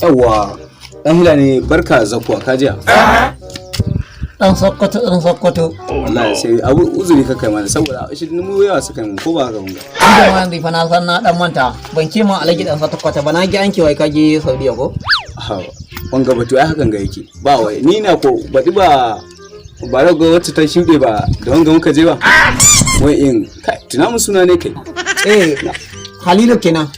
Yawwa, dan Hilani barka zakuwa kajiya. Dan Sokoto. Wallahi sai abu uzuri ka kai mana saboda shi mu yawa suka mun ko ba haka mun ga. Idan ma yanzu fa na san na dan manta ban ke ma alaji dan Sokoto ba na gi an wai kaje Saudiya ko? Ha, wanga batu ai hakan ga yake. Ba wai ni na ko badi ba rago wacce ta shuɗe ba da wanga muka je ba. Wai in kai tuna mun suna ne kai. Halilu kenan.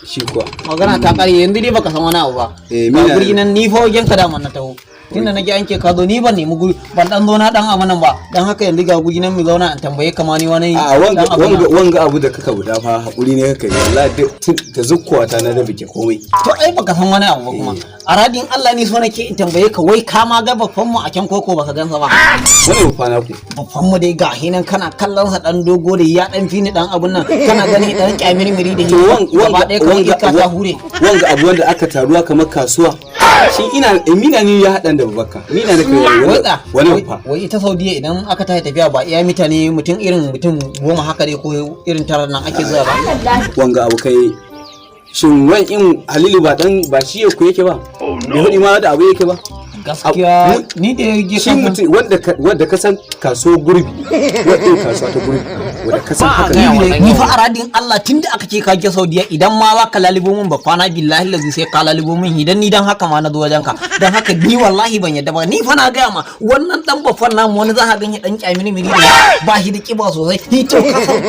Shi kuwa. Magana ta kare yanzu dai baka san wani abu ba. Ba guri nan ni fa wajen ka da man na taho. Tunda nake an ke ka zo ni ban nemi guri ban dan zo na dan amanan ba dan haka yanzu ga guri nan mu zauna an tambaye ka ma ni wani wanga abu da kaka guda fa hakuri ne kake wallahi da zukkuwa ta na da bike komai to ai baka san wani abu ba kuma a radin Allah ne so nake in tambaye ka wai ka ma ga babban mu a can koko baka gansa ba wani babban ku babban mu dai ga hinan kana kallon sa dan dogo da ya dan fini dan abun nan kana gani dan kyamirmiri da wanga ka hure wanga abu wanda aka taruwa kamar kasuwa shi mina ne ya hadan da babaka mina ne kai wai ita Saudiya idan aka tafi tafiya ba iya mutane mutum 10 haka dai ko irin tara nan ake zuwa ba wanga abu kai shin wai in Halilu ba shi ku yake ba da hudi ma da abu yake ba gaskiya ni da yake shi mutum wanda ka san kaso gurbi wanda kasuwa ta gurbi wanda ka san haka ni fa aradin Allah tunda aka ce ka je Saudiya idan ma za ka lalibo mun ba fa na billahi lazi sai ka lalibo mun idan ni dan haka ma na zo wajen ka dan haka ni wallahi ban yadda ba ni fa na ga ma wannan dan bafan namu wani za ka ganye dan kyamini miri ba shi da kiba sosai ni to ka san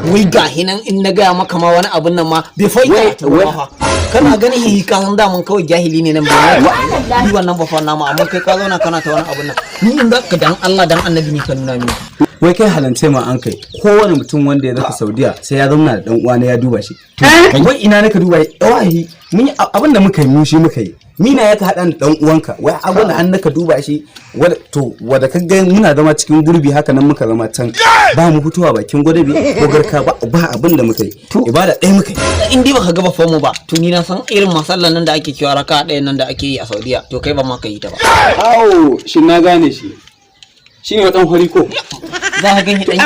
wai ga hinan in na ga maka ma wani abun nan ma bai faida ta ba kana ganin hi ka san da mun kawai jahili ne nan ba ni wannan bafan namu amma kai ka zauna kana ta wani abun nan ni in zaka dan Allah dan annabi ni ka nuna mini wai kai halance ma an kai kowane mutum wanda ya zaka Saudiya sai ya zauna da dan uwa ne ya duba shi wai ina naka duba wahi mun abinda muka yi mu shi muka yi mina ya ka hada da dan uwanka wai abinda an naka duba shi wanda ka ga muna zama cikin gurbi haka nan muka zama can ba mu fitowa bakin gwadabi ko garka ba abinda muka yi ibada ɗaya muka yi in dai baka ga bafan mu ba to ni na san irin masallan nan da ake kiwa raka ɗayan nan da ake yi a Saudiya to kai ba ma ka yi ta ba shi na gane shi shine wadan hori ko za ka gani dan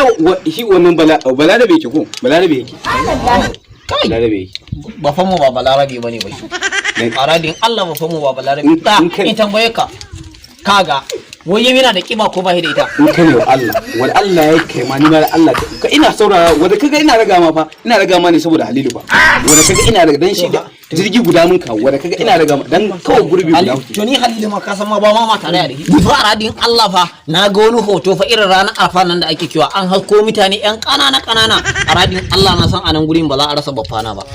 shi wannan balarabe yake ko balarabe yake kai balarabe yake bafan mu ba balarabe bane ba shi aradin Allah bafan mu ba balarabe da in tambaye ka kaga wai yana da kiba ko ba shi da ita in kai wa Allah wal Allah ya kai ma ni ma Allah ka ina saurara wanda kaga ina raga ma ne saboda Halilu ba wanda kaga ina raga dan shi da jirgi guda mun ka wanda kaga ina raga dan kawai gurbi guda to ni Halilu ma ka san ma ba ma tare da shi fa aradin Allah fa na ga wani hoto fa irin ranar arfa nan da ake cewa an hasko mutane yan kanana aradin Allah na san anan gurin ba za a rasa bafana ba